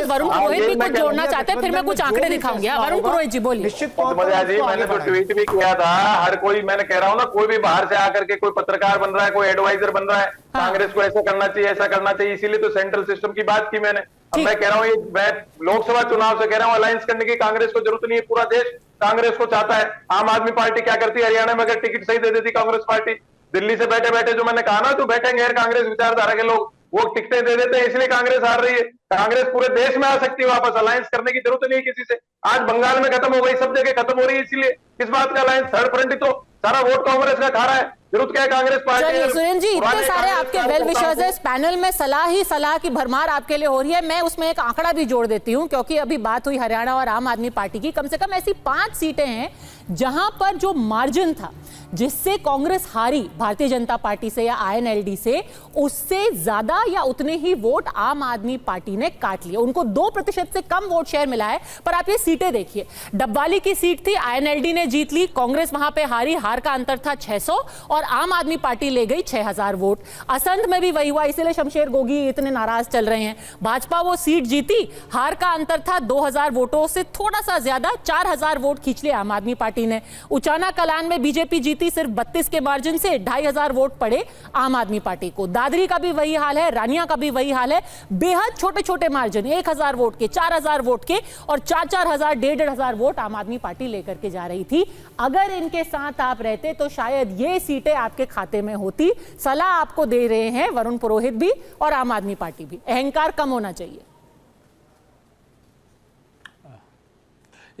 अगर वरुण पुरोहित भी कुछ जोड़ना चाहते हैं फिर मैं कुछ आंकड़े दिखाऊंगी। वरुण पुरोहित जी बोलिए। निश्चित तौर पर जी मैंने तो ट्वीट भी किया था, हर कोई, मैंने कह रहा हूँ ना, कोई भी बाहर से आकर के कोई पत्रकार बन रहा है, कोई एडवाइजर बन रहा है, कांग्रेस को ऐसा करना चाहिए, ऐसा करना चाहिए, इसीलिए तो सेंट्रल सिस्टम की बात की मैंने। अब मैं कह रहा हूँ, मैं लोकसभा चुनाव से कह रहा हूँ, अलायंस करने की कांग्रेस को जरूरत नहीं है, पूरा देश कांग्रेस को चाहता है। आम आदमी पार्टी क्या करती है, हरियाणा में अगर टिकट सही दे देती कांग्रेस पार्टी, दिल्ली से बैठे बैठे जो मैंने कहा ना, तो बैठे गैर कांग्रेस विचारधारा के लोग, वो टिकटें दे देते हैं, इसलिए कांग्रेस हार रही है। कांग्रेस पूरे देश में आ सकती है वापस, अलायंस करने की जरूरत नहीं है किसी से। आज बंगाल में खत्म हो गई, सब जगह खत्म हो रही है, इसीलिए किस बात का अलायंस? थर्ड फ्रंट ही तो सारा वोट कांग्रेस का खा रहा है, जरूरत क्या है कांग्रेस पार्टी? चलिए सुरेंद्र जी, इतने सारे आपके वेल विशर्स हैं, इस पैनल में सलाह ही सलाह की भरमार आपके लिए हो रही है। मैं उसमें एक आंकड़ा भी जोड़ देती हूं, क्योंकि अभी बात हुई हरियाणा और आम आदमी पार्टी की। कम से कम ऐसी 5 सीटें हैं जहां पर जो मार्जिन था जिससे कांग्रेस हारी भारतीय जनता पार्टी से या आईएनएलडी से, उससे ज्यादा या उतने ही वोट आम आदमी पार्टी ने काट लिए। उनको 2% से कम वोट शेयर मिला है। पर आप ये सीटें देखिए, डबवाली की सीट थी, आईएनएलडी ने जीत ली, कांग्रेस वहां पे हारी, हार का अंतर था 600 और आम आदमी पार्टी ले गई 6000 वोट। असंध में भी वही हुआ, इसलिए शमशेर गोगी इतने नाराज चल रहे हैं। भाजपा वो सीट जीती, हार का अंतर था 2000 वोटों से थोड़ा सा ज्यादा, 4000 वोट खींच लिए आम आदमी पार्टी ने। उचाना कलान में बीजेपी जीती सिर्फ 32 के मार्जिन से, 2500 वोट पड़े आम आदमी पार्टी को। दादरी का भी वही हाल है, रानिया का भी वही हाल है, बेहद छोटे छोटे मार्जिन, 1000 वोट के, 4000 वोट के और 4-4000, 1500 वोट आम आदमी पार्टी लेकर के जा रही थी। अगर इनके साथ आप रहते तो शायद ये सीटें आपके खाते में होती। सलाह आपको दे रहे हैं वरुण पुरोहित भी और आम आदमी पार्टी भी, अहंकार कम होना चाहिए।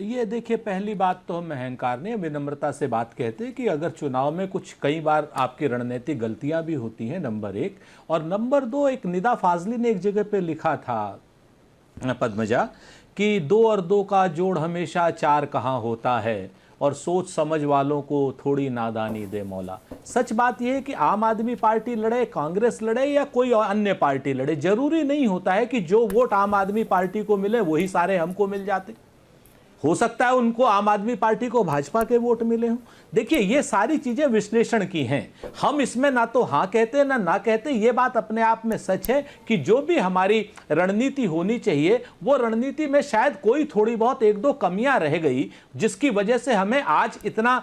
ये देखिए, पहली बात तो हम अहंकार नहीं, विनम्रता से बात कहते हैं कि अगर चुनाव में कुछ कई बार आपकी रणनीतिक गलतियां भी होती हैं, नंबर 1। और नंबर 2, एक निदा फाजली ने एक जगह पे लिखा था पद्मजा कि 2 और 2 का जोड़ हमेशा 4 कहाँ होता है, और सोच समझ वालों को थोड़ी नादानी दे मौला। सच बात यह है कि आम आदमी पार्टी लड़े, कांग्रेस लड़े या कोई अन्य पार्टी लड़े, जरूरी नहीं होता है कि जो वोट आम आदमी पार्टी को मिले वही सारे हमको मिल जाते। हो सकता है उनको, आम आदमी पार्टी को, भाजपा के वोट मिले हों। देखिए, ये सारी चीजें विश्लेषण की हैं, हम इसमें ना तो हाँ कहते ना कहते। ये बात अपने आप में सच है कि जो भी हमारी रणनीति होनी चाहिए, वो रणनीति में शायद कोई थोड़ी बहुत 1-2 कमियां रह गई, जिसकी वजह से हमें आज इतना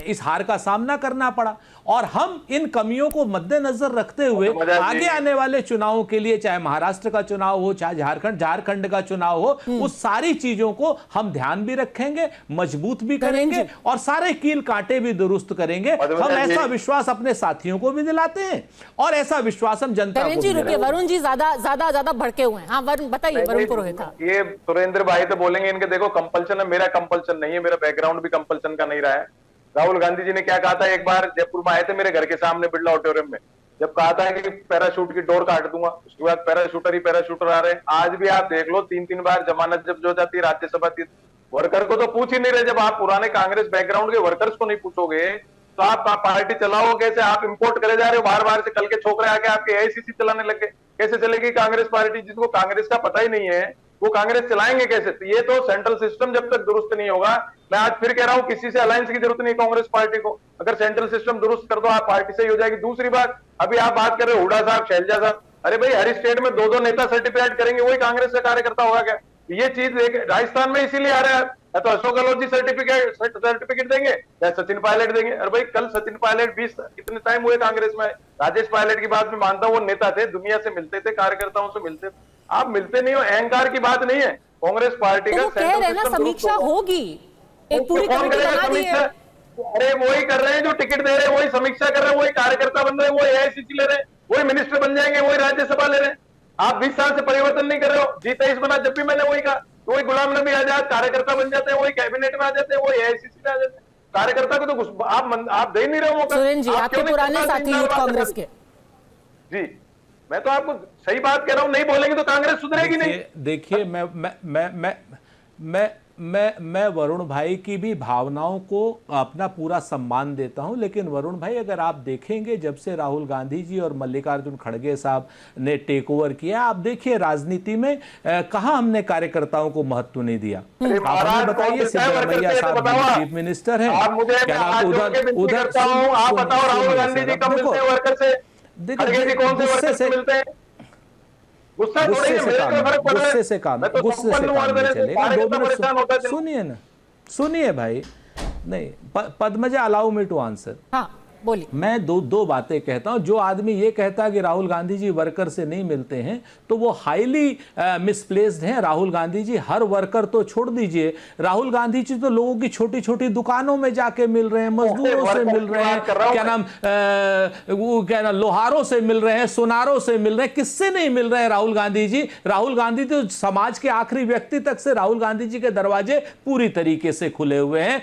इस हार का सामना करना पड़ा। और हम इन कमियों को मद्देनजर रखते हुए आगे आने वाले चुनावों के लिए, चाहे महाराष्ट्र का चुनाव हो, चाहे झारखंड का चुनाव हो, उस सारी चीजों को हम ध्यान भी रखेंगे, मजबूत भी करेंगे और सारे कील कांटे भी दुरुस्त करेंगे। हम ऐसा विश्वास अपने साथियों को भी दिलाते हैं और ऐसा विश्वास हम जनता को भी दिलाते हैं। वरुण जी ज्यादा भड़के हुए हैं। हाँ वरुण बताइए, वरुण पुरोहित। ये सुरेंद्र भाई तो बोलेंगे, इनके देखो कंपल्सन है, मेरा कंपल्सन नहीं है, मेरा बैकग्राउंड भी कंपल्सन का नहीं रहा है। राहुल गांधी जी ने क्या कहा था, एक बार जयपुर में आए थे मेरे घर के सामने बिरला ऑडिटोरियम में, जब कहा था कि पैराशूट की डोर काट दूंगा, उसके बाद पैराशूटर ही पैराशूटर आ रहे हैं। आज भी आप देख लो, 3-3 बार जमानत जब हो जाती है राज्यसभा की, वर्कर को तो पूछ ही नहीं रहे। जब आप पुराने कांग्रेस बैकग्राउंड के वर्कर्स को नहीं पूछोगे तो आप पार्टी चलाओ कैसे? आप इंपोर्ट करे जा रहे हो बार बार से, कल के छोकरे आके आपके एआईसीसी चलाने लगे, कैसे चलेगी कांग्रेस पार्टी? जिसको कांग्रेस का पता ही नहीं है वो कांग्रेस चलाएंगे कैसे? तो ये तो सेंट्रल सिस्टम जब तक दुरुस्त नहीं होगा, मैं आज फिर कह रहा हूं, किसी से अलायंस की जरूरत नहीं कांग्रेस पार्टी को। अगर सेंट्रल सिस्टम दुरुस्त कर दो, आप पार्टी से ही हो जाएगी। दूसरी बात, अभी आप बात कर रहे हो हुड्डा साहब, शैलजा साहब, अरे भाई हर स्टेट में 2-2 नेता सर्टिफिकेट करेंगे, वही कांग्रेस का कार्यकर्ता होगा क्या? ये चीज राजस्थान में इसीलिए आ रहा है, या तो अशोक गहलोत जी सर्टिफिकेट देंगे या सचिन पायलट देंगे। अरे भाई कल सचिन पायलट 20 कितने टाइम हुए कांग्रेस में, राजेश पायलट की बात में मानता हूं, वो नेता थे, दुनिया से मिलते थे, कार्यकर्ताओं से मिलते थे। आप मिलते नहीं हो, अहंकार की बात नहीं है कांग्रेस पार्टी का। कह रहे ना समीक्षा होगी, एक पूरी कमेटी बना दी है। अरे वही कर रहे हैं जो टिकट दे रहे हैं, वही समीक्षा कर रहे हैं, वही कार्यकर्ता बन रहे हैं, वही एआईसीसी ले रहे हैं, वही मिनिस्टर बन जाएंगे, वही राज्यसभा ले रहे हैं। आप 20 साल से परिवर्तन नहीं कर रहे हो। G23 बना, जब भी मैंने वही कहा, वही गुलाम नबी आजाद कार्यकर्ता बन जाते हैं, वही कैबिनेट में आ जाते हैं, वही एआईसीसी में आ जाते हैं। कार्यकर्ता को तो आप दे नहीं रहे हो मौका। सुरेंद्र जी, आपके पुराने साथी यूथ कांग्रेस के। जी, मैं तो आपको सही बात कह रहा हूं, नहीं बोलेंगे तो कांग्रेस सुधरेगी नहीं। देखिए, मैं वरुण भाई की भी भावनाओं को अपना पूरा सम्मान देता हूं, लेकिन वरुण भाई अगर आप देखेंगे, जब से राहुल गांधी जी और मल्लिकार्जुन खड़गे साहब ने टेक ओवर किया, आप देखिए राजनीति में कहां हमने कार्यकर्ताओं को महत्व नहीं दिया। आप हमें बताइए, सिद्धरमैया साहब चीफ मिनिस्टर हैं, आप बताओ राहुल गांधी जी कब मिलते हैं वर्कर से? खड़गे जी कौन से वर्कर से मिलते हैं? गुस्सा थोड़ी गुस्से है, से मेरे काम को फर्क पड़ रहा है। गुस्से से काम मैं तो गुस्से से संपन्न काम वाले नहीं देने से चलेगा। सारे 2 कितना मिनट परेशान होता है। सुनिए ना, सुनिए भाई। नहीं, Padmaja, allow me to answer. हाँ बोलिए। मैं दो बातें कहता हूं। जो आदमी ये कहता है कि राहुल गांधी जी वर्कर से नहीं मिलते हैं, तो वो हाईली मिसप्लेस्ड हैं। राहुल गांधी जी हर वर्कर तो छोड़ दीजिए, राहुल गांधी जी तो लोगों की छोटी छोटी दुकानों में जाके मिल रहे हैं, मजदूरों से मिल रहे हैं, क्या नाम लोहारों से मिल रहे हैं, सुनारों से मिल रहे हैं। किससे नहीं मिल रहे हैं राहुल गांधी जी? राहुल गांधी तो समाज के आखिरी व्यक्ति तक से राहुल गांधी जी के दरवाजे पूरी तरीके से खुले हुए हैं।